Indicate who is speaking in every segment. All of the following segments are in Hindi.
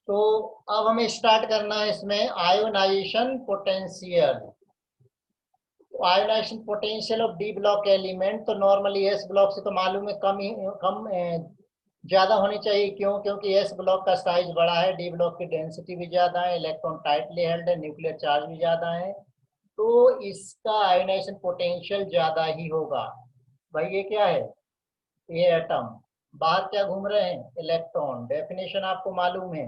Speaker 1: तो अब हमें स्टार्ट करना है इसमें ionization potential. Ionization potential of D block element, तो नॉर्मली एस ब्लॉक से तो मालूम है कम ज्यादा होनी चाहिए। क्यों? क्योंकि एस ब्लॉक का साइज बड़ा है, डी ब्लॉक की डेंसिटी भी ज्यादा है, इलेक्ट्रॉन टाइटली हेल्ड है, न्यूक्लियर चार्ज भी ज्यादा है, तो इसका आयोनाइजेशन पोटेंशियल ज्यादा ही होगा। भाई ये क्या है? ये एटम, बाहर क्या घूम रहे हैं? इलेक्ट्रॉन। डेफिनेशन आपको मालूम है,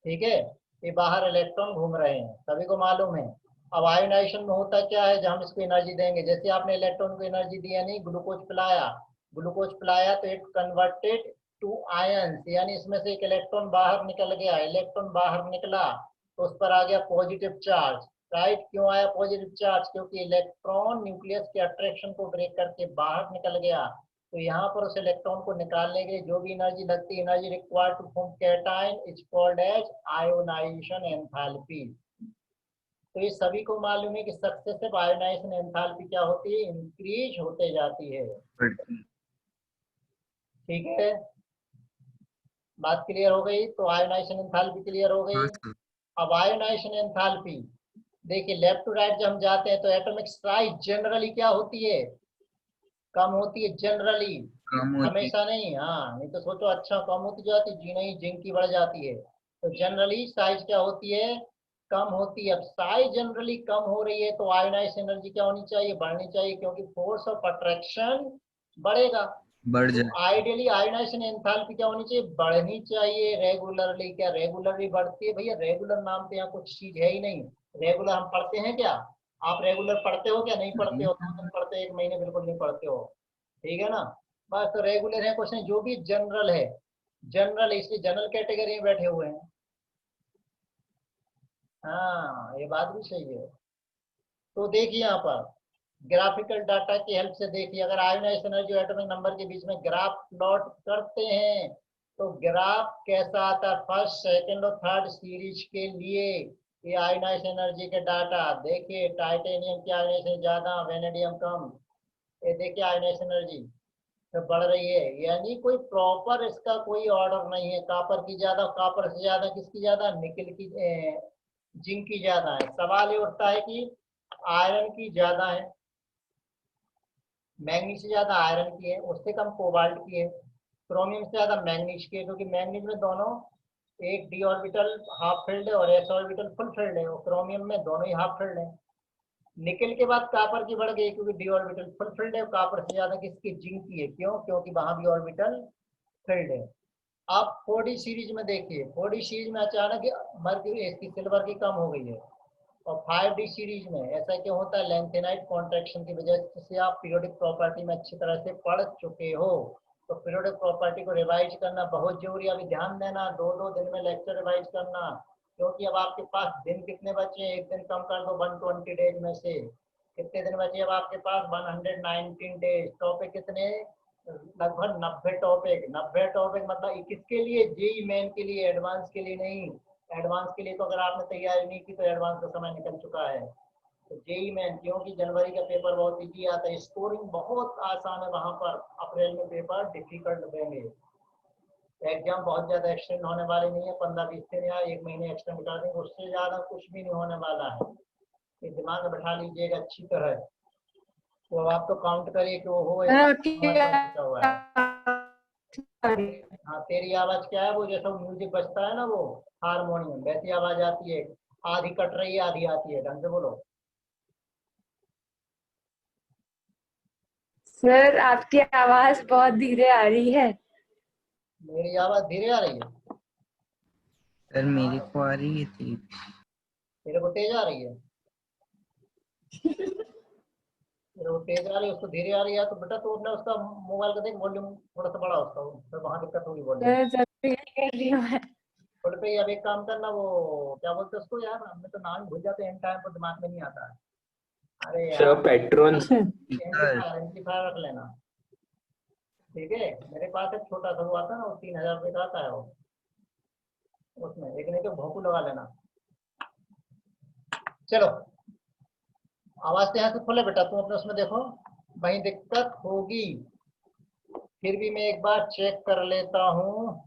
Speaker 1: ठीक है? ये बाहर इलेक्ट्रॉन घूम रहे हैं, सभी को मालूम है। अब आयोनाइजेशन में होता क्या है, जब हम इसको एनर्जी देंगे, जैसे आपने इलेक्ट्रॉन को एनर्जी दिया, नहीं ग्लूकोज पिलाया तो इट कन्वर्टेड टू आयंस, यानी इसमें से एक इलेक्ट्रॉन बाहर निकल गया। इलेक्ट्रॉन बाहर निकला तो उस पर आ गया पॉजिटिव चार्ज। राइट? क्यों आया पॉजिटिव चार्ज? क्योंकि इलेक्ट्रॉन न्यूक्लियस के अट्रैक्शन को ब्रेक करके बाहर निकल गया। तो यहाँ पर उस इलेक्ट्रॉन को निकालने के लिए जो भी एनर्जी लगती है, energy required to form cation is called as ionisation enthalpy. तो ये सभी को मालूम है कि सक्सेसिव आयोनाइजेशन एंथैल्पी क्या होती है? इंक्रीज होते जाती है। ठीक है, बात क्लियर हो गई? तो आयोनाइजेशन एंथैल्पी क्लियर हो गई। अब आयोनाइजेशन एंथैल्पी देखिए, लेफ्ट टू राइट जब हम जाते हैं तो एटॉमिक साइज जनरली क्या होती है? कम होती है जनरली, हमेशा नहीं। हाँ, नहीं तो सोचो अच्छा कम होती जाती जी, नहीं, जिंक की बढ़ जाती है। तो जनरली साइज क्या होती है? कम होती है। अब साइज जनरली कम हो रही है तो आयोनाइजेशन एनर्जी क्या होनी चाहिए? बढ़नी चाहिए, क्योंकि फोर्स ऑफ अट्रैक्शन बढ़ेगा।
Speaker 2: बढ़
Speaker 1: तो
Speaker 2: जाए।
Speaker 1: आइडियली आयोनाइजेशन एंथैल्पी क्या होनी चाहिए? बढ़नी चाहिए रेगुलरली। क्या रेगुलरली बढ़ती है? भैया रेगुलर नाम तो यहाँ कुछ चीज है ही नहीं। रेगुलर हम पढ़ते हैं क्या? आप रेगुलर पढ़ते हो क्या? नहीं पढ़ते हो? 2 दिन पढ़ते, 1 महीने बिल्कुल नहीं पढ़ते हो, ठीक है ना? बस, तो रेगुलर है क्वेश्चन, जो भी जनरल है, जनरल, इसलिए जनरल कैटेगरी में बैठे हुए हैं। हाँ, ये बात भी सही है। तो देखिए यहाँ पर ग्राफिकल डाटा की हेल्प से देखिए, अगर आयोनाइजेशन एनर्जी और एटॉमिक नंबर के बीच में ग्राफ प्लॉट करते हैं तो ग्राफ कैसा आता है? फर्स्ट, सेकंड और थर्ड सीरीज के लिए ये आयोनाइजेशन एनर्जी के डाटा देखिए। टाइटेनियम की आयोनाइजेशन ज्यादा, वेनेडियम कम। ये देखिए आयोनाइजेशन एनर्जी तो बढ़ रही है, यानी कोई प्रॉपर इसका कोई ऑर्डर नहीं है। कॉपर की ज्यादा, कॉपर से ज्यादा किसकी ज्यादा? निकल की, जिंक की ज्यादा है। सवाल ये उठता है कि आयरन की ज्यादा है, मैग्नीज से ज्यादा आयरन की है, उससे कम कोबाल्ट की है, क्रोमियम से ज्यादा मैग्नीज की है, क्योंकि मैग्नीज में दोनों एक डी ऑर्बिटल हाफ फिल्ड है और एस ऑर्बिटल फुल फिल्ड है, और क्रोमियम में दोनों ही हाफ फिल्ड है। निकल के बाद कॉपर की बढ़ गई, क्योंकि डी ऑर्बिटल फुल फिल्ड है, कॉपर से ज्यादा किसकी? जिंक की है। क्यों? क्योंकि वहां भी ऑर्बिटल फिल्ड है। आप 4D सीरीज में देखिए, 4D सीरीज में अचानक मर्क्यूरी इसकी सिल्वर की कम हो गई है, और 5D सीरीज में ऐसा क्यों होता है? लेंथेनाइट कॉन्ट्रैक्शन की वजह से। आप पीरियोडिक प्रॉपर्टी में अच्छी तरह से पढ़ चुके हो, तो पीरियोडिक प्रॉपर्टी को रिवाइज करना बहुत जरूरी है। अभी ध्यान देना, 2-2 दिन में लेक्चर रिवाइज करना, क्योंकि अब आपके पास दिन कितने बचे हैं? एक दिन कम कर दो 120 डेज में से। कितने दिन बचे अब आपके पास? 119 डेज। टॉपिक कितने? लगभग 90 टॉपिक। 90 टॉपिक मतलब किसके लिए? जेई मेन के लिए, एडवांस के लिए नहीं। एडवांस के लिए तो अगर आपने तैयारी नहीं की तो एडवांस का समय निकल चुका है। तो जेई मेन, क्योंकि जनवरी का पेपर बहुत इजी आता है, स्कोरिंग बहुत आसान है वहां पर। अप्रैल में पेपर डिफिकल्ट देंगे। एग्जाम बहुत ज्यादा एक्सटेंड होने वाले नहीं है, 15-20 दिन या 1 महीने एक्सटेंड कर देंगे, उससे ज्यादा कुछ भी नहीं होने वाला है। ये दिमाग में बैठा लीजिएगा अच्छी तरह। तो आप तो काउंट करिए कि वो हो नंबर पर बचा हुआ है। हाँ, तेरी आवाज क्या है? वो जैसा म्यूजिक बजता है ना, वो हारमोनियम, वैसी आवाज आती है। आधी कट रही है, आधी आती है, ढंग से बोलो।
Speaker 3: सर आपकी आवाज बहुत धीरे आ रही है।
Speaker 1: मेरी आवाज धीरे आ रही है?
Speaker 2: सर मेरे को आ रही है थी।
Speaker 1: तेरे को तेज आ रही है? तेरे को तेज आ रही है, उसको धीरे आ रही है, तो बेटा तो अपना उसका मोबाइल का देख, वॉल्यूम थोड़ा सा बड़ा उसका, फिर वहां दिक्कत होगी वॉल्यूम।
Speaker 3: सर जब भी कर रही हूँ मैं।
Speaker 1: थोड़े पे अब एक काम करना, वो क्या बोलते हैं उसको यार, हमने तो नाम भूल जाते हैं, इन टाइम पर दिमाग में नहीं आता है। अरे
Speaker 4: सर
Speaker 1: यार,
Speaker 4: पेट्रोन।
Speaker 1: एम्पलीफायर रख लेना, ठीक है? मेरे पास एक छोटा सा वो आता है ना, वो 3000 रुपये का आता है वो, उसमें एक नहीं तो भोंपू लगा लेना। चलो, आवाज तो यहाँ से खोले बेटा, तुम अपने उसमें देखो, वहीं दिक्कत होगी। फिर भी मैं एक बार चेक कर लेता हूँ।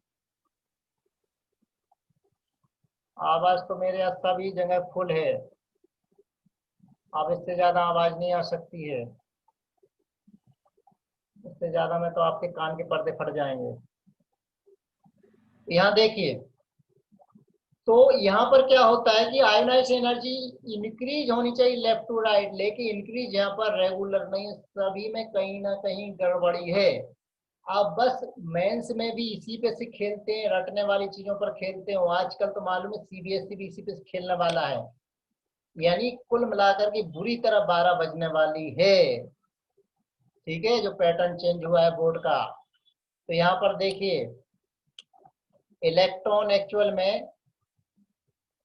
Speaker 1: आवाज तो मेरे यहाँ सभी जगह फुल है, अब इससे ज्यादा आवाज नहीं आ सकती है। इससे ज्यादा में तो आपके कान के पर्दे फट जाएंगे। यहाँ देखिए, तो यहाँ पर क्या होता है कि आयोनाइज एनर्जी इंक्रीज होनी चाहिए लेफ्ट टू राइट, लेकिन इंक्रीज यहाँ पर रेगुलर नहीं है, सभी में कहीं ना कहीं गड़बड़ी है। आप बस मेंस में भी इसी पे से खेलते हैं, रटने वाली चीजों पर खेलते हो। आजकल तो मालूम है सीबीएसई भी इसी पे से खेलने वाला है, यानी कुल मिलाकर के बुरी तरह 12 बजने वाली है। ठीक है, जो पैटर्न चेंज हुआ है बोर्ड का। तो यहाँ पर देखिए, इलेक्ट्रॉन एक्चुअल में,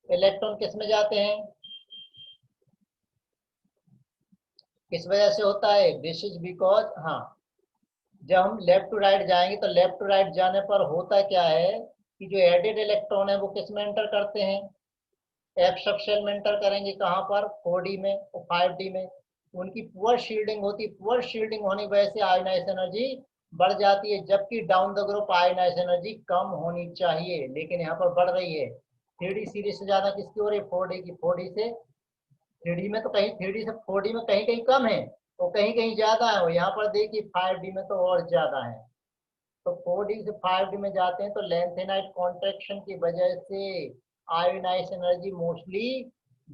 Speaker 1: इलेक्ट्रॉन किस में जाते हैं, किस वजह से होता है, दिस इज बिकॉज, हाँ, जब हम लेफ्ट टू राइट जाएंगे तो लेफ्ट टू राइट जाने पर होता क्या है कि जो एडेड इलेक्ट्रॉन है वो किस में एंटर करते हैं, एफ सब शेल में एंटर करेंगे। कहाँ पर, 4d में और 5d में। उनकी पुअर शील्डिंग होती है, पुअर शील्डिंग होने की वजह से आयोनाइज एनर्जी बढ़ जाती है, जबकि down the group ionise energy कम होनी चाहिए, लेकिन यहाँ पर बढ़ रही है। 3d सीरीज से ज्यादा किसकी हो रही है, 4d की। 4d से 3d में तो कहीं, 3d से 4d में कहीं कहीं कम है और कहीं कहीं ज्यादा है, और यहाँ पर देखिए 5d में तो और ज्यादा है। तो 4d से 5d में जाते हैं तो लेंथेनाइट कॉन्ट्रैक्शन की वजह से आयोनाइज एनर्जी मोस्टली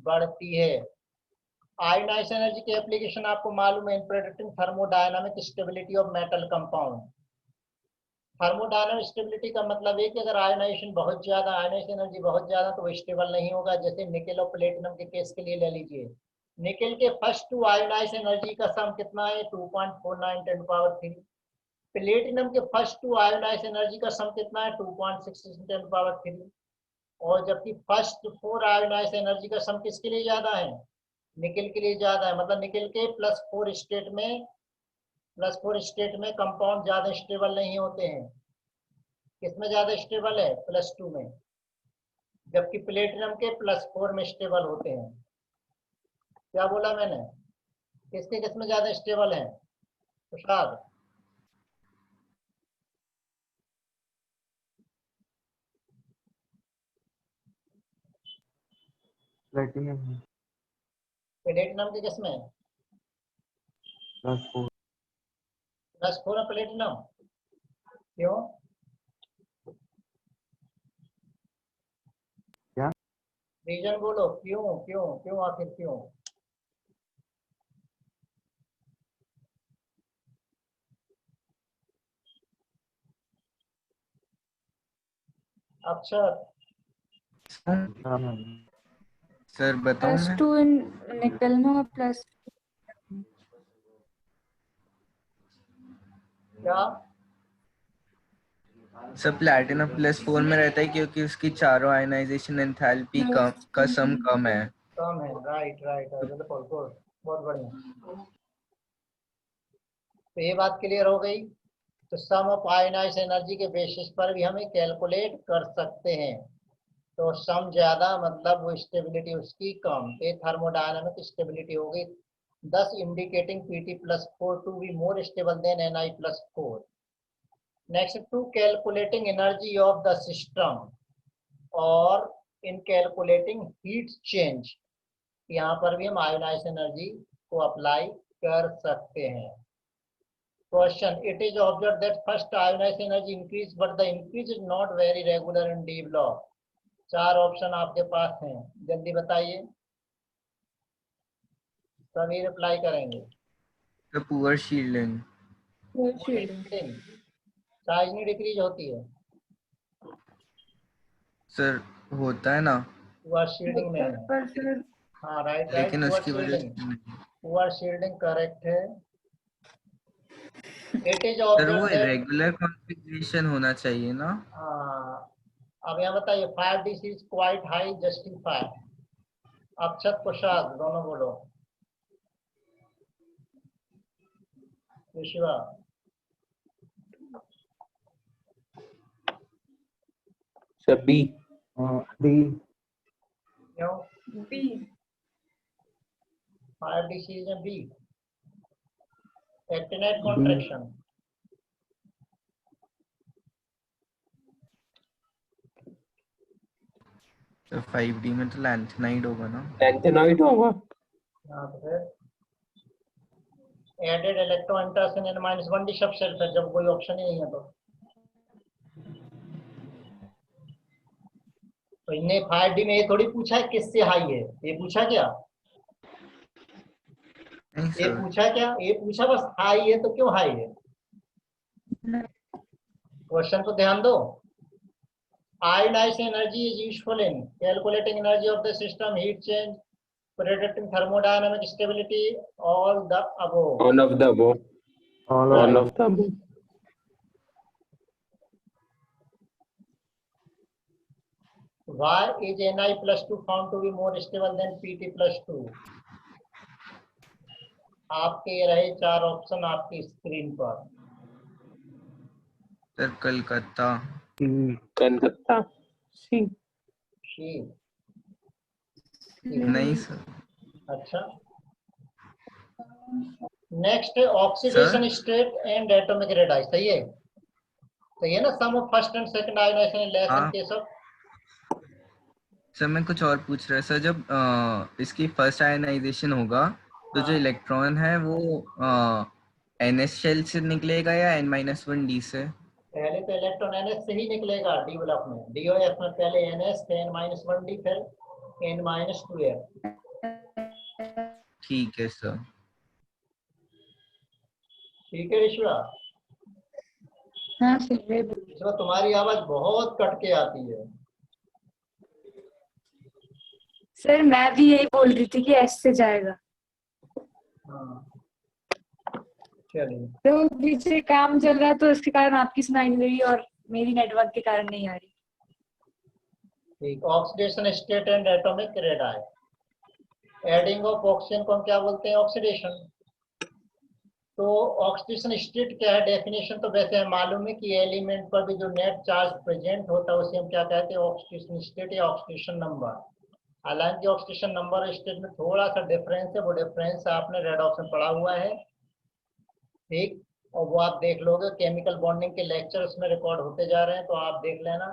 Speaker 1: बढ़ती है। आयोनाइज एनर्जी की एप्लीकेशन आपको मालूम है, in predicting thermodynamic stability of metal compound. Thermodynamic stability का मतलब है कि अगर आयोनाइजेशन बहुत ज्यादा, आयोनाइज एनर्जी बहुत ज्यादा, तो वो स्टेबल नहीं होगा। जैसे निकेल और प्लेटिनम के केस के लिए ले लीजिए, निकेल के फर्स्ट टू आयोनाइज एनर्जी का सम कितना है, 2.49 10 पावर 3। प्लेटिनम के फर्स्ट टू आयोनाइज एनर्जी का सम कितना है, 2.66 10 पावर 3। और जबकि फर्स्ट 4 आयोनाइज एनर्जी का सम किसके लिए ज्यादा है, निकेल के लिए ज्यादा है। मतलब निकेल के +4 स्टेट में कंपाउंड ज्यादा स्टेबल नहीं होते हैं। किसमें ज्यादा स्टेबल है, +2 में, जबकि प्लेटिनम के +4 में स्टेबल होते हैं। क्या बोला मैंने, किसके किसमें ज्यादा स्टेबल है, प्रसाद?
Speaker 4: प्लेटिनम है
Speaker 1: प्लेटिनम के किसमें,
Speaker 4: +4।
Speaker 1: +4 है प्लेटिनम। क्यों,
Speaker 4: क्या?
Speaker 1: रीजन बोलो, क्यों क्यों क्यों, आखिर क्यों? अक्षर,
Speaker 2: सर बताऊं मैं?
Speaker 3: +2 इन निकल में और प्लस
Speaker 1: क्या?
Speaker 2: सर प्लैटिनम +4 में रहता है क्योंकि उसकी चारों आयनाइजेशन एंथैल्पी का सम कम है।
Speaker 1: कम है, राइट राइट, बिल्कुल गुड, बहुत बढ़िया। तो ये बात क्लियर हो गई। तो सम ऑफ आयोनाइज एनर्जी के बेसिस पर भी हमें कैलकुलेट कर सकते हैं। तो सम ज्यादा मतलब वो स्टेबिलिटी उसकी कम, ये थर्मोडायनामिक स्टेबिलिटी हो गई, thus indicating Pt +4 to be more stable than Ni +4. Next, to calculating energy of the system और in calculating heat change, यहाँ पर भी हम आयोनाइज एनर्जी को अप्लाई कर सकते हैं। Question: It is observed that first ionized energy increase, but the increase is not very regular in D block. 4 option आपके पास हैं, जल्दी बताइए, सभी रिप्लाई करेंगे।
Speaker 2: तो पुअर शील्डिंग।
Speaker 1: साइज नहीं डिक्रीज होती है,
Speaker 2: सर होता है ना,
Speaker 1: पुअर शील्डिंग में है।
Speaker 3: पर फिर
Speaker 1: हाँ राइट राइट,
Speaker 2: लेकिन
Speaker 1: पुअर
Speaker 2: उसकी वजह
Speaker 1: शील्डिंग,
Speaker 2: से नहीं।
Speaker 1: पुअर शील्डिंग करेक्ट है। इट इज
Speaker 2: सर वो
Speaker 1: ऑब्जर्व दैट,
Speaker 2: इरेगुलर कॉन्फ़िगरेशन होना चाहिए ना?
Speaker 1: अब यहाँ बताइए, 5d is quite high, justify. Akshat Prasad दोनों बोलो, विश्वा।
Speaker 4: बी। डी।
Speaker 1: क्यों,
Speaker 3: बी
Speaker 1: 5d सीरीज में बी, एक्टिनाइट कॉन्ट्रैक्शन।
Speaker 2: तो 5D में तो लैंथेनाइड होगा ना?
Speaker 4: लैंथेनाइड होगा।
Speaker 1: हाँ तो फिर एडेड इलेक्ट्रॉन इंटरेक्शन N-1d सब सेल्फ है जब कोई ऑप्शन ही नहीं है तो इनने 5D में ये थोड़ी पूछा है किससे हाई है, ये पूछा क्या?
Speaker 2: नहीं
Speaker 1: ये
Speaker 2: सर।
Speaker 1: पूछा क्या? ये पूछा बस हाई है तो क्यों हाई है? क्वेश्चन को ध्यान दो। Ionization energy is useful in calculating energy of the system, heat change, predicting thermodynamic stability, all the above.
Speaker 4: All of the above.
Speaker 1: All
Speaker 4: All of the above.
Speaker 1: Why is Ni plus 2 found to be more stable than Pt plus 2? आपके ये रहे 4 ऑप्शन आपकी स्क्रीन पर।
Speaker 2: सर कलकत्ता।
Speaker 4: कलकत्ता। सी।
Speaker 1: शी।
Speaker 2: नहीं सर।
Speaker 1: अच्छा, next oxidation state and atomic radius, सही है? सही है ना? Sum of first and second ionisation less in
Speaker 2: हाँ।
Speaker 1: Case of.
Speaker 2: सर मैं कुछ और पूछ रहा है सर, जब इसकी फर्स्ट आयनाइजेशन होगा तो जो
Speaker 1: हाँ।
Speaker 2: इलेक्ट्रॉन है वो NS शेल से निकलेगा या N-1D से?
Speaker 1: पहले तो इलेक्ट्रॉन NS से ही निकलेगा डी ब्लॉक में, डी और एफ में पहले NS फिर N-1D फिर N-2F।
Speaker 2: ठीक है सर।
Speaker 1: ठीक है ऋषवा?
Speaker 3: हाँ सर।
Speaker 1: ऋषवा तुम्हारी आवाज बहुत कट के आती है।
Speaker 3: सर मैं भी यही बोल रही थी कि एस से जाएगा।
Speaker 1: हाँ चलिए,
Speaker 3: तो पीछे काम चल रहा है तो इसके कारण आपकी सुनाई नहीं रही और मेरी नेटवर्क के कारण नहीं आ रही।
Speaker 1: ठीक। Oxidation state and atomic radii. Adding of oxygen को हम क्या बोलते हैं? ऑक्सीडेशन। तो ऑक्सीडेशन स्टेट क्या है? डेफिनेशन तो वैसे है मालूम है कि एलिमेंट पर भी जो नेट चार्ज प्रेजेंट होता है उसे हम क्या कहते हैं? ऑक्सीडेशन स्टेट या ऑक्सीडेशन नंबर। हालांकि ऑक्सीडेशन नंबर और स्टेट में थोड़ा सा डिफरेंस है, वो डिफरेंस आपने रेडॉक्स में पढ़ा हुआ है, ठीक? और वो आप देख लोगे, केमिकल बॉन्डिंग के लेक्चर उसमें रिकॉर्ड होते जा रहे हैं तो आप देख लेना।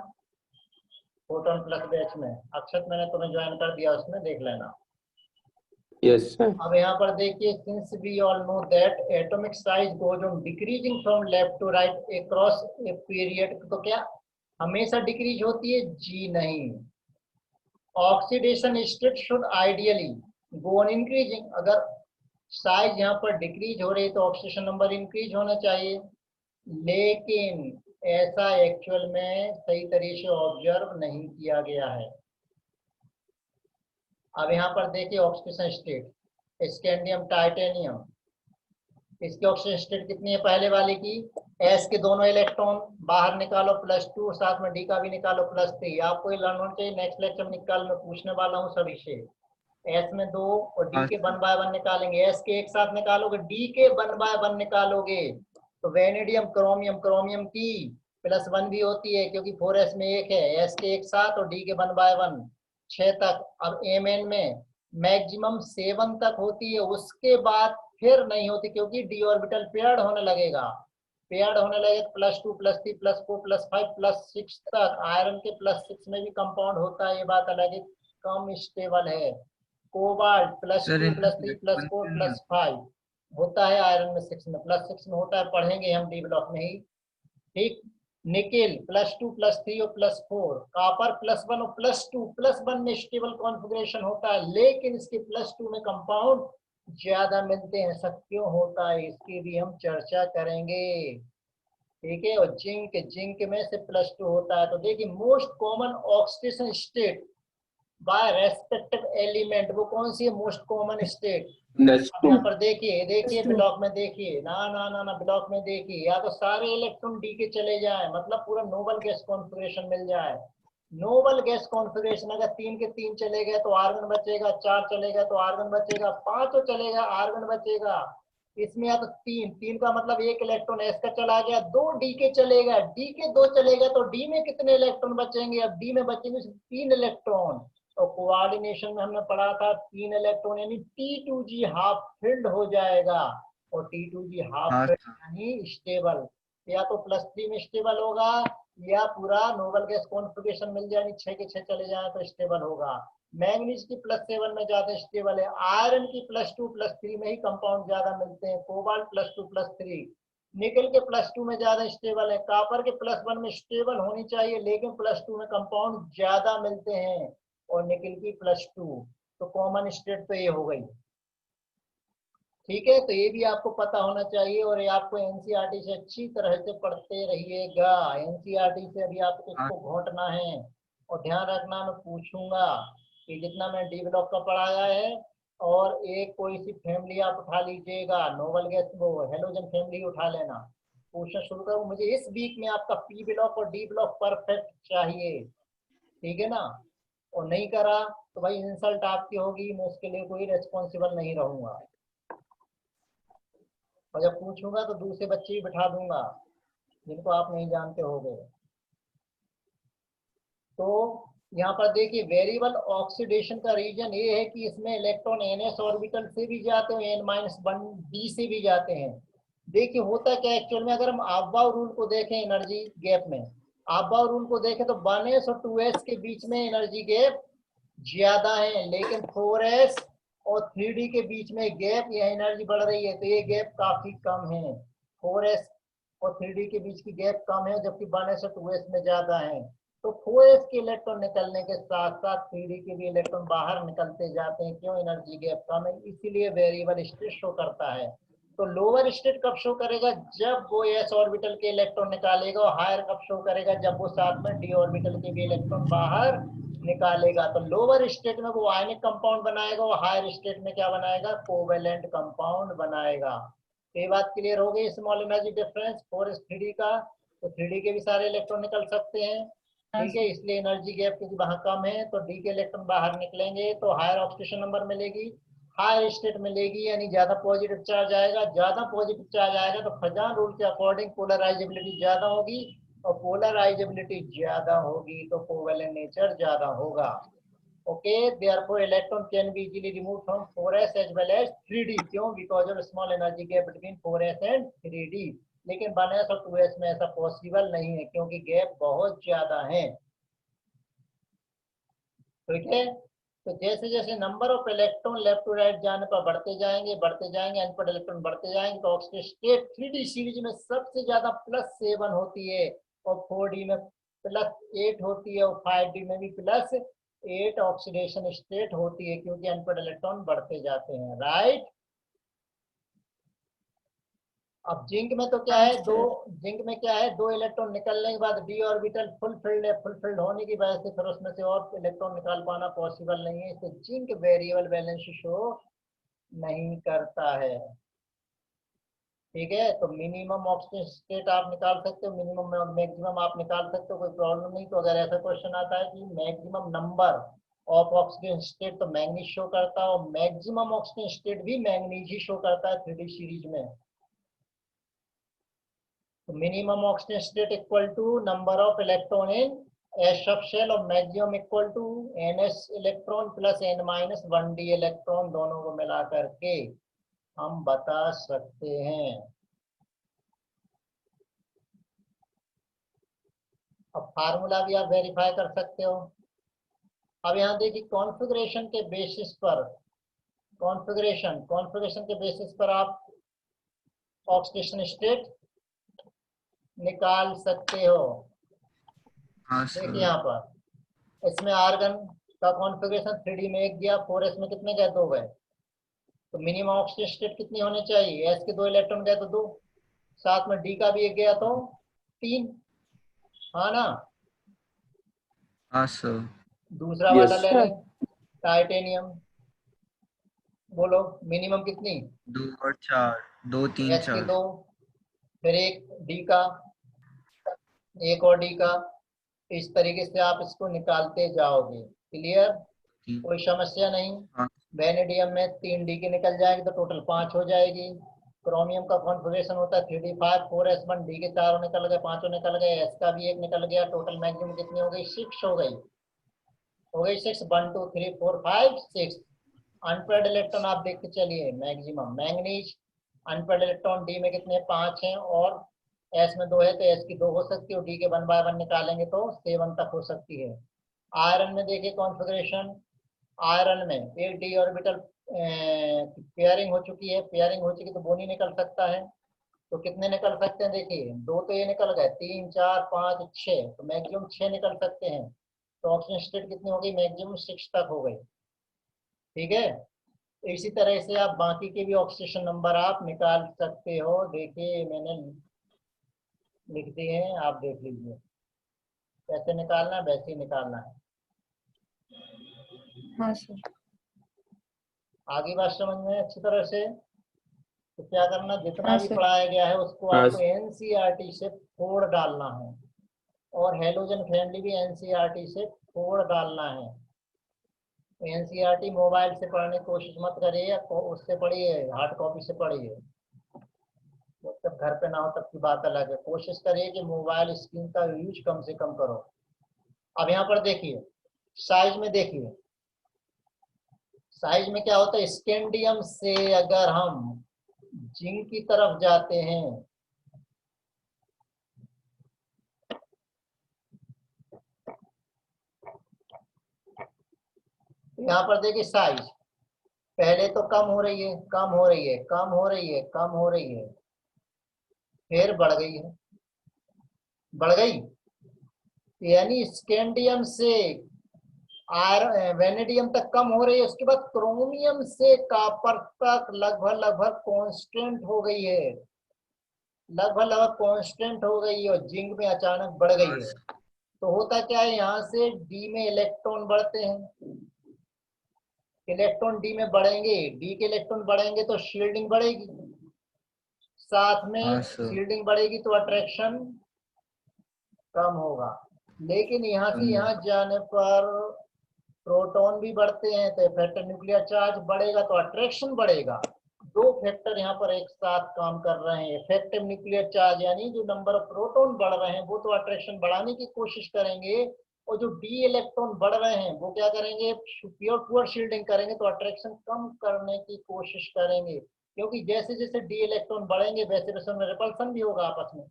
Speaker 1: फोटोन प्लस बैच में अक्षत मैंने तुम्हें ज्वाइन कर दिया, उसमें देख लेना।
Speaker 4: Yes sir.
Speaker 1: अब यहाँ पर देखिए, since we all know that atomic size goes on decreasing from left to right across a period, तो क्या हमेशा डिक्रीज होती है? जी नहीं। Oxidation state should ideally go on increasing. अगर साइज यहाँ पर डिक्रीज हो रही है तो ऑक्सीडेशन नंबर इंक्रीज होना चाहिए, लेकिन ऐसा एक्चुअल में सही तरीके से ऑब्जर्व नहीं किया गया है। अब यहाँ पर देखिए ऑक्सीडेशन स्टेट, स्कैंडियम टाइटेनियम, इसकी ऑक्सीडेशन स्टेट कितनी है? पहले वाले की एस के दोनों इलेक्ट्रॉन बाहर निकालो +2, साथ में डी का भी निकालो +3। आपको ये लर्न होना चाहिए, नेक्स्ट लेक्चर में निकाल मैं पूछने वाला हूँ सभी से। एस में 2 और डी के 1 बाय 1 निकालेंगे, एस के एक साथ निकालोगे, डी के 1 बाय 1 निकालोगे तो वेनेडियम क्रोमियम, क्रोमियम की +1 भी होती है क्योंकि 4s में 1 है, एस के एक साथ और डी के 1 बाय 1 6 तक। अब एमएन में मैक्सिमम 7 तक होती है, उसके बाद फिर नहीं होती क्योंकि डी ऑर्बिटल पेयर्ड होने लगेगा। पेयर्ड होने लगे +2 +3 +4 +5 +6 तक। आयरन के +6 में भी कंपाउंड होता है, ये बात अलग है, कम स्टेबल है। कोबाल्ट +2 +3 +4 +5 होता है आयरन में, 6 में +6 में होता है, पढ़ेंगे हम डी ब्लॉक में ही, ठीक? निकेल +2 +3 और +4, कॉपर +1 और +2 +1 में स्टेबल कॉन्फ़िगरेशन होता है, लेकिन इसके +2 में कंपाउंड ज्यादा मिलते हैं। सब क्यों होता है इसकी भी हम चर्चा करेंगे, ठीक है? और जिंक, जिंक में से +2 होता है। तो देखिए most common oxidation state by respective element, वो कौन सी है मोस्ट कॉमन स्टेट? अब यहाँ पर देखिए, देखिए ब्लॉक में देखिए, ना ना ना ना ब्लॉक में देखिए, या तो सारे इलेक्ट्रॉन डी के चले जाए, मतलब पूरा नोबल गैस कॉन्फ़िगरेशन मिल जाए। नोबल गैस कॉन्फ़िगरेशन अगर 3 के 3 चले गए तो आर्गन बचेगा, 4 चलेगा तो आर्गन बचेगा, 5 चलेगा आर्गन बचेगा। इसमें या तो 3 का मतलब 1 इलेक्ट्रॉन एस का चला गया, 2 डी के चलेगा, डी के 2 चलेगा तो डी में कितने इलेक्ट्रॉन बचेंगे? अब डी में बचेंगे 3 इलेक्ट्रॉन। तो कोऑर्डिनेशन में हमने पढ़ा था 3 इलेक्ट्रॉन यानी T2G हाफ फिल्ड हो जाएगा, और T2G हाफ
Speaker 2: हाँ
Speaker 1: फिल्ड यानी स्टेबल, या तो +3 में स्टेबल होगा या पूरा नोबल गैस कॉन्फ़िगरेशन मिल जाए, 6 के 6 चले जाए तो स्टेबल होगा। मैंगनीज की +7 में ज्यादा स्टेबल है। आयरन की +2 +3 में ही कंपाउंड ज्यादा मिलते हैं। कोबाल्ट +2 +3। निकल के +2 में ज्यादा स्टेबल है। कॉपर के +1 में स्टेबल होनी चाहिए, लेकिन +2 में कंपाउंड ज्यादा मिलते हैं। और निकल की +2, तो कॉमन स्टेट तो ये हो गई। ठीक है, तो ये भी आपको पता होना चाहिए, और ये आपको एनसीईआरटी से अच्छी तरह से पढ़ते रहिएगा। एनसीईआरटी से अभी आपको
Speaker 2: हाँ।
Speaker 1: इसको घोंटना है, और ध्यान रखना मैं पूछूंगा कि जितना मैं डी ब्लॉक का पढ़ाया है, और एक कोई सी फैमिली आप उठा लीजिएगा, नोबल गैस वो हेलोजन फैमिली उठा लेना, पूछना शुरू करो। मुझे इस वीक में आपका पी ब्लॉक और डी ब्लॉक परफेक्ट चाहिए, ठीक है ना। और नहीं करा तो भाई इंसल्ट आपकी होगी, मैं उसके लिए कोई रेस्पॉन्सिबल नहीं रहूंगा। और जब पूछूंगा तो दूसरे बच्चे ही बिठा दूंगा जिनको आप नहीं जानते होगे। तो यहाँ पर देखिए, वेरिएबल ऑक्सीडेशन का रीजन ये है कि इसमें इलेक्ट्रॉन ns ऑर्बिटल से भी जाते हैं, n-1 d से भी जाते हैं। देखिए होता क्या एक्चुअल में, अगर हम आफबाउ रूल को देखें एनर्जी गैप में, आफबाउ रूल को देखें तो 1s और 2s के बीच में एनर्जी गैप ज्यादा है, लेकिन 4s और 3d के बीच में गैप, यह एनर्जी बढ़ रही है, तो ये गैप काफी कम है। 4s और 3d के बीच की गैप कम है, जबकि 1s और 2s में ज्यादा है। तो 4s के इलेक्ट्रॉन निकलने के साथ साथ 3d के भी इलेक्ट्रॉन बाहर निकलते जाते हैं। क्यों? एनर्जी गैप कम है, इसीलिए वेरिएबल स्टेट शो करता है। तो लोअर स्टेट कब शो करेगा? जब वो s ऑर्बिटल के इलेक्ट्रॉन निकालेगा, और हायर कब शो करेगा? जब वो साथ में d ऑर्बिटल के भी इलेक्ट्रॉन बाहर निकालेगा। तो लोअर स्टेट में वो आयनिक कंपाउंड बनाएगा, और हायर स्टेट में क्या बनाएगा? कोवेलेंट कंपाउंड बनाएगा। ये बात क्लियर हो गई? Small energy difference 4s 3d का, तो 3d के भी सारे इलेक्ट्रॉन निकल सकते हैं, ठीक है, इसलिए एनर्जी गैप क्योंकि वहां कम है, तो डी के इलेक्ट्रॉन बाहर निकलेंगे तो हायर ऑक्सीडेशन नंबर मिलेगी, हायर स्टेट मिलेगी, यानी ज्यादा पॉजिटिव चार्ज आएगा। ज्यादा पॉजिटिव चार्ज आएगा तो फजान रूल के अकॉर्डिंग पोलराइजेबिलिटी ज्यादा होगी, और पोलराइजेबिलिटी ज्यादा होगी तो कोवेलेंट नेचर ज्यादा होगा। Okay, therefore electron can be easily removed from 4s as well as 3d। क्यों? because of small energy gap between 4s and 3d। लेकिन 1s और 2s में ऐसा पॉसिबल नहीं है, क्योंकि गैप बहुत ज्यादा है। ठीक है, तो जैसे जैसे number of electron left to right जाने पर बढ़ते जाएंगे अनपढ़ इलेक्ट्रॉन बढ़ते जाएंगे, तो ऑक्सीडेशन स्टेट 3d सीरीज में सबसे ज्यादा +7 होती है, और 4d में +8 होती है, और 5d में भी +8 ऑक्सीडेशन स्टेट होती है, क्योंकि अनपढ़ इलेक्ट्रॉन बढ़ते जाते हैं। राइट। अब जिंक में तो क्या है, जिंक में क्या है, 2 इलेक्ट्रॉन निकलने के बाद d ऑर्बिटल फुल फिल्ड है, फुल फिल्ड होने की वजह से फिर उसमें से और इलेक्ट्रॉन निकाल पाना पॉसिबल नहीं है, इसलिए जिंक वेरिएबल बैलेंस शो नहीं करता है। ठीक है, तो मिनिमम ऑक्सीजन स्टेट आप निकाल सकते हो, मिनिमम मैक्सिमम आप निकाल सकते हो, कोई प्रॉब्लम नहीं। तो अगर ऐसा क्वेश्चन आता है कि maximum number of oxygen state, तो मैंगनीज शो करता है, और मैक्सिमम ऑक्सीजन स्टेट भी मैंगनीज ही शो करता है 3d सीरीज में। तो minimum oxygen state equal to number of electron in S sub shell, और maximum equal to ns electron plus n-1d electron, दोनों को मिला करके हम बता सकते हैं। अब फार्मूला भी आप वेरीफाई कर सकते हो। अब यहाँ देखिए, कॉन्फ़िगरेशन के बेसिस पर, कॉन्फ़िगरेशन के बेसिस पर आप ऑक्सीडेशन स्टेट निकाल सकते हो।
Speaker 2: हाँ
Speaker 1: देखिए
Speaker 2: सर।
Speaker 1: यहाँ पर इसमें आर्गन का कॉन्फ़िगरेशन 3d में 1 गया, 4s में कितने गए? 2 गए। तो मिनिमम ऑक्सीजन स्टेट कितनी होनी चाहिए? s के 2 इलेक्ट्रॉन गए तो 2, साथ में d का भी 1 गया तो 3। हाँ ना।
Speaker 2: हाँ सर।
Speaker 1: दूसरा
Speaker 4: Yes,
Speaker 1: वाला ले
Speaker 4: sir.
Speaker 1: लें, टाइटेनियम, बोलो मिनिमम कितनी?
Speaker 2: 2 और 4, 2 3
Speaker 1: s की
Speaker 2: 4।
Speaker 1: 2, फिर एक d का, एक और d का, इस तरीके से आप इसको निकालते जाओगे। क्लियर? कोई समस्या नहीं।
Speaker 2: हाँ।
Speaker 1: वेनेडियम में 3d की निकल जाएगी तो टोटल 5 हो जाएगी। क्रोमियम का कॉन्फ़िगरेशन होता है 3d 5 4s1, d के 4 निकल गए, 5 निकल गए, s का भी 1 निकल गया, टोटल मैक्सिमम कितनी हो गई? 6 हो गई। 6, 1 2 3 4 5 6। अनपेड इलेक्ट्रॉन आप देख के चलिए, maximum manganese unpaired electron D में कितने? 5 हैं, और एस में 2 है तो एस की 2 हो सकती है और डी के 1 by 1 निकालेंगे तो 7 तक हो सकती है। आयरन में देखिए कॉन्फ़िगरेशन, आयरन में एक डी ऑर्बिटल पेयरिंग हो चुकी है, पेयरिंग हो चुकी तो बोनी निकल सकता है। तो कितने निकल सकते हैं देखिए, 2 तो ये निकल गए, 3 4 5 6, तो मैक्सिमम 6 निकल सकते हैं। तो ऑक्सीजन स्टेट कितनी हो गई, मैक्सिमम 6 तक हो गई। ठीक है, इसी तरह से आप बाकी के भी ऑक्सीजन नंबर आप निकाल सकते हो। देखिए मैंने लिख दिए हैं, आप देख लीजिए कैसे निकालना है, वैसे ही निकालना है।
Speaker 3: हाँ सर।
Speaker 1: आगे बात समझ में अच्छी तरह से। तो क्या करना, जितना
Speaker 3: हाँ
Speaker 1: भी
Speaker 3: सर।
Speaker 1: पढ़ाया गया है उसको
Speaker 4: हाँ
Speaker 1: आपको एनसीईआरटी से फोड़ डालना है, और हेलोजन फ्रेंडली भी एनसीईआरटी से फोड़ डालना है। एनसीईआरटी मोबाइल से पढ़ने की कोशिश मत करिए, उससे पढ़िए, हार्ड कॉपी से पढ़िए। जब घर पे ना हो तब की बात अलग है। कोशिश करिए कि मोबाइल स्क्रीन का यूज कम से कम करो। अब यहाँ पर देखिए साइज में, देखिए साइज में क्या होता है, स्कैंडियम से अगर हम जिंक की तरफ जाते हैं, यहाँ पर देखिए साइज पहले तो कम हो रही है, कम हो रही है, कम हो रही है, कम हो रही है, फिर बढ़ गई है, बढ़ गई। यानी स्कैंडियम से वेनेडियम तक कम हो रही है, उसके बाद क्रोमियम से कॉपर तक लगभग कांस्टेंट हो गई है, लगभग कांस्टेंट हो गई है, और जिंक में अचानक बढ़ गई है। तो होता क्या है, यहाँ से डी में इलेक्ट्रॉन बढ़ते हैं, इलेक्ट्रॉन डी में बढ़ेंगे, डी के इलेक्ट्रॉन बढ़ेंगे तो शील्डिंग बढ़ेगी, साथ में
Speaker 2: हाँ सर।
Speaker 1: शील्डिंग बढ़ेगी तो अट्रैक्शन कम होगा। लेकिन यहाँ से यहाँ जाने पर प्रोटॉन भी बढ़ते हैं तो इफेक्टिव न्यूक्लियर चार्ज बढ़ेगा तो अट्रैक्शन बढ़ेगा। दो फैक्टर यहाँ पर एक साथ काम कर रहे हैं। इफेक्टिव न्यूक्लियर चार्ज यानी जो नंबर ऑफ प्रोटॉन बढ़ रहे हैं वो तो अट्रैक्शन बढ़ाने की कोशिश करेंगे, और जो डी इलेक्ट्रॉन बढ़ रहे हैं वो क्या करेंगे, प्योर पुअर शील्डिंग करेंगे तो अट्रैक्शन कम करने की कोशिश करेंगे। क्योंकि जैसे जैसे डी इलेक्ट्रॉन बढ़ेंगे वैसे वैसे उनमें रिपल्सन भी होगा आपस में।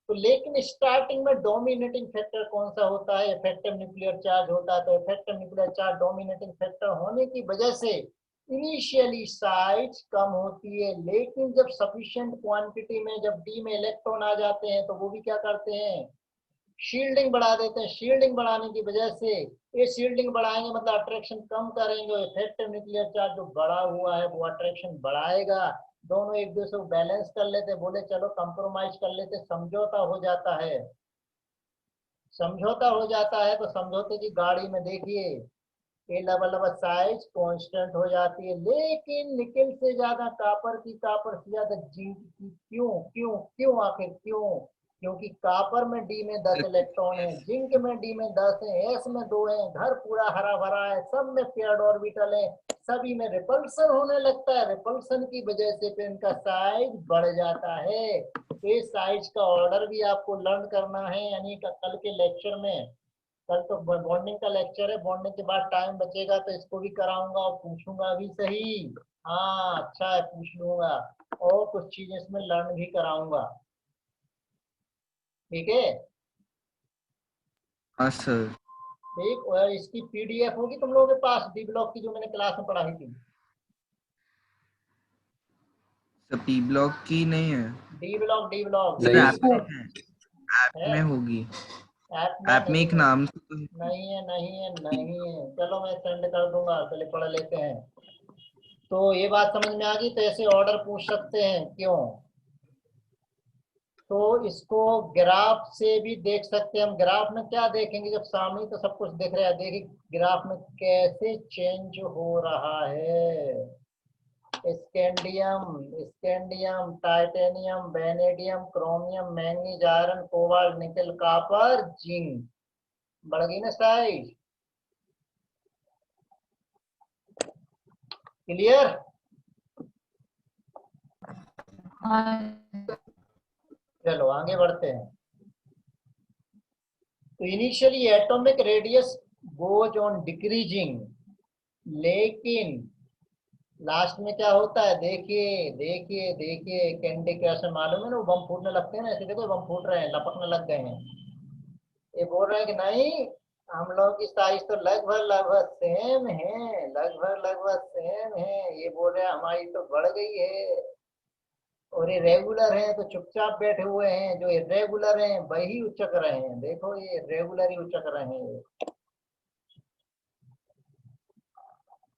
Speaker 1: तो लेकिन स्टार्टिंग में डोमिनेटिंग फैक्टर कौन सा होता है, इफेक्टिव न्यूक्लियर चार्ज होता है। तो effective nuclear charge dominating factor होने की वजह से इनिशियली साइज कम होती है, लेकिन जब सफिशिएंट क्वांटिटी में जब डी में इलेक्ट्रॉन आ जाते हैं तो वो भी क्या करते हैं, शील्डिंग बढ़ा देते हैं। शील्डिंग बढ़ाने की वजह से, ये शील्डिंग बढ़ाएंगे मतलब अट्रैक्शन कम करेंगे, इफेक्टिव न्यूक्लियर चार्ज जो बढ़ा हुआ है वो अट्रैक्शन बढ़ाएगा। दोनों एक दूसरे को बैलेंस कर लेते, बोले चलो कंप्रोमाइज कर लेते, समझौता हो जाता है, समझौता हो जाता है। तो समझौते की गाड़ी में देखिए ये लेवल साइज कांस्टेंट हो जाती है, लेकिन निकल से ज्यादा कापर की, कापर से ज्यादा जिंक की। क्यों क्यों क्यों, आखिर क्यों? क्योंकि कापर में डी में 10 इलेक्ट्रॉन है, जिंक में डी में 10 है, एस में 2 है, घर पूरा हरा भरा है, सब में पेयर्ड ऑर्बिटल है, सभी में रिपल्सन होने लगता है। रिपल्सन की वजह से फिर इनका साइज बढ़ जाता है। तो इस साइज का ऑर्डर भी आपको लर्न करना है, यानी कल के लेक्चर में, कल तो बॉन्डिंग का लेक्चर है, बॉन्डिंग के बाद टाइम बचेगा तो इसको भी कराऊंगा और पूछूंगा भी सही। हाँ अच्छा है, पूछ लूंगा, और कुछ चीजें इसमें लर्न भी कराऊंगा। ठीक है,
Speaker 2: हाँ सर।
Speaker 1: ठीक। और इसकी पीडीएफ होगी तुम लोगों के पास, डी ब्लॉक की, जो मैंने क्लास में पढ़ाई थी।
Speaker 2: सर पी ब्लॉक की नहीं है
Speaker 1: D block, D block
Speaker 2: sir,
Speaker 4: नहीं
Speaker 2: ऐप में है, ऐप
Speaker 1: है,
Speaker 2: में होगी,
Speaker 1: ऐप में
Speaker 2: ऐप में
Speaker 1: नहीं
Speaker 2: एक
Speaker 1: है,
Speaker 2: नाम से तो है।
Speaker 1: नहीं है, नहीं है, नहीं है। चलो मैं सेंड कर दूंगा, चलिए पढ़ लेते हैं। तो ये बात समझ में आ गई। तो ऐसे ऑर्डर पूछ सकते हैं, क्यों? तो इसको ग्राफ से भी देख सकते हैं हम। ग्राफ में क्या देखेंगे, जब सामने तो सब कुछ दिख रहा है, देखिए ग्राफ में कैसे चेंज हो रहा है। Scandium, scandium, titanium, vanadium, chromium, manganese, iron, cobalt, निकल, कॉपर, जिंक। बढ़ गई ना साइज? क्लियर?
Speaker 3: हाँ
Speaker 1: चलो आगे बढ़ते हैं। तो initially atomic radius goes on decreasing, लेकिन लास्ट में क्या होता है, देखिए देखिए देखिए, कैंडी क्रश में मालूम है ना, वो बम फूटने लगते हैं ना, ऐसे देखो बम फूट रहे हैं, लपकने लग गए हैं। ये बोल रहे हैं कि नहीं, हम लोग की साइज तो लगभग सेम है, लगभग सेम है। ये बोल रहे हैं हमारी तो बढ़ गई है, और ये रेगुलर हैं तो चुपचाप बैठे हुए हैं, जो इरेगुलर हैं वही उचक रहे हैं। देखो ये रेगुलर ही उचक रहे हैं।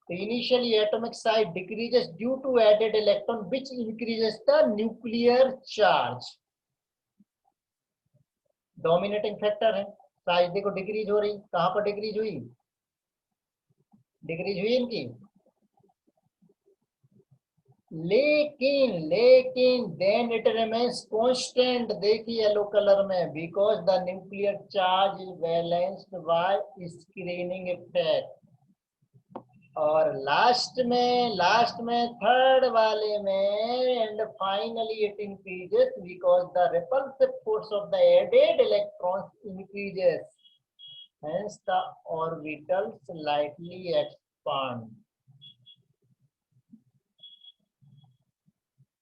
Speaker 1: The initially atomic size decreases due to added electron, which increases the nuclear charge. Dominating factor है। साइज देखो डिक्रीज हो रही, कहां पर डिक्रीज हुई, डिक्रीज हुई इनकी। लेकिन देन इट रिमेन्स कांस्टेंट, देखिए येलो कलर में, because the nuclear charge is balanced by screening effect. और लास्ट में थर्ड वाले में, and finally it increases because the repulsive force of the added electrons increases, hence the orbital slightly expand.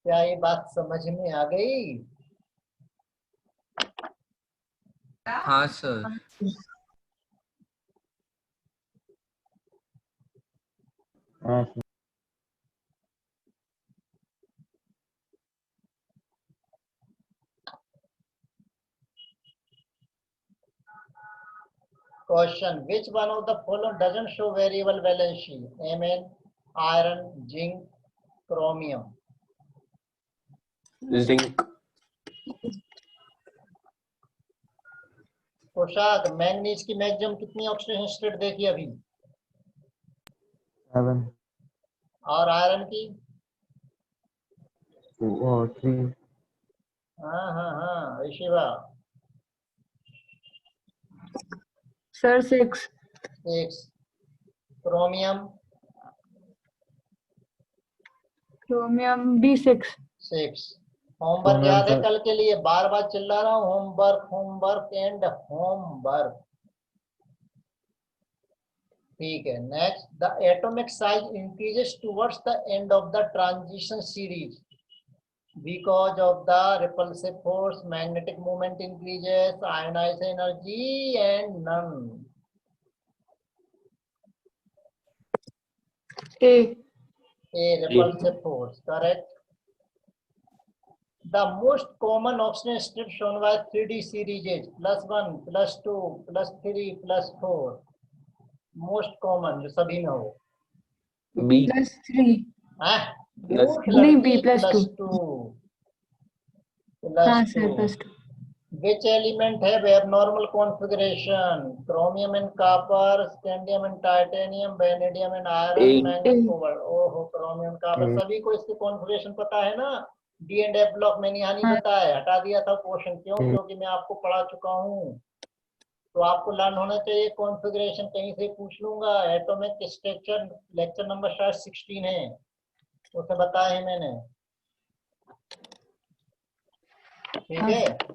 Speaker 1: क्या ये बात समझ में आ गई?
Speaker 2: हाँ सर।
Speaker 4: हाँ
Speaker 1: Question: Which one of the following doesn't show variable valency? Mn, iron, zinc, chromium.
Speaker 4: Zinc.
Speaker 1: पोशाक, मैंगनीज की मैक्सिमम कितनी ऑक्सीडेशन स्टेट देखी अभी,
Speaker 5: 7
Speaker 1: और आयरन की?
Speaker 5: 2 और 3
Speaker 1: हाँ ऋषिवा,
Speaker 3: सर 6
Speaker 1: 6। क्रोमियम
Speaker 3: क्रोमियम भी 6
Speaker 1: 6। होमवर्क
Speaker 5: क्रोमियम
Speaker 1: याद है
Speaker 5: सर।
Speaker 1: कल के लिए? बार बार चिल्ला रहा हूँ, होमवर्क होमवर्क एंड होमवर्क। ठीक है, next, the atomic size increases towards the end of the transition series because of the repulsive force, magnetic moment increases, ionization energy, and none. A repulsive force, correct. The most common oxygen state shown by 3D series is +1, +2, +3, +4. Most common जो सभी में हो।
Speaker 4: बी।
Speaker 3: +3
Speaker 1: हाँ,
Speaker 3: नहीं B +2 हाँ sir +2
Speaker 1: Which element have abnormal configuration? Chromium and copper, scandium and titanium, vanadium and iron,
Speaker 4: A.
Speaker 1: manganese, cobalt. ओहो, chromium, copper, सभी को इसके कॉन्फ़िगरेशन पता है ना? डी एंड एफ ब्लॉक मैंने यहाँ नहीं
Speaker 3: हाँ।
Speaker 1: बताया, हटा दिया था क्वेश्चन। क्यों? क्योंकि मैं आपको पढ़ा चुका हूँ, तो आपको लर्न होना चाहिए कॉन्फ़िगरेशन। कहीं से पूछ लूंगा, एटॉमिक स्ट्रक्चर लेक्चर नंबर शायद 16 है, उसे बताया है मैंने। ठीक
Speaker 3: हाँ
Speaker 1: है,
Speaker 3: सर।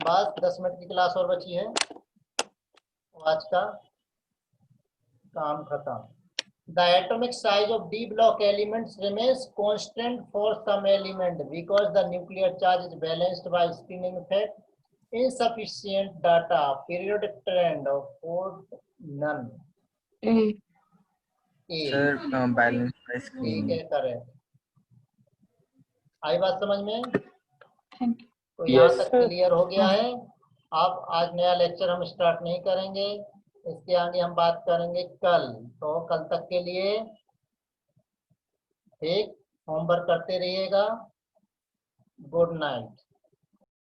Speaker 1: बस 10 मिनट की क्लास और बची है, आज का काम खत्म। The atomic size of d block elements remains constant for some element because the nuclear charge is balanced by spinning effect. Insufficient data, periodic trend of fourth, none.
Speaker 3: A
Speaker 1: A,
Speaker 2: sir balance bye
Speaker 1: ठीक
Speaker 2: स्क्रीन।
Speaker 1: है, करेक्ट। आई बात समझ में?
Speaker 3: थैंक यू
Speaker 1: तो यहाँ
Speaker 4: Yes,
Speaker 1: तक
Speaker 4: sir.
Speaker 1: क्लियर हो गया है। अब आज नया लेक्चर हम स्टार्ट नहीं करेंगे, इसके आगे हम बात करेंगे कल। तो कल तक के लिए ठीक होमवर्क करते रहिएगा। Good night.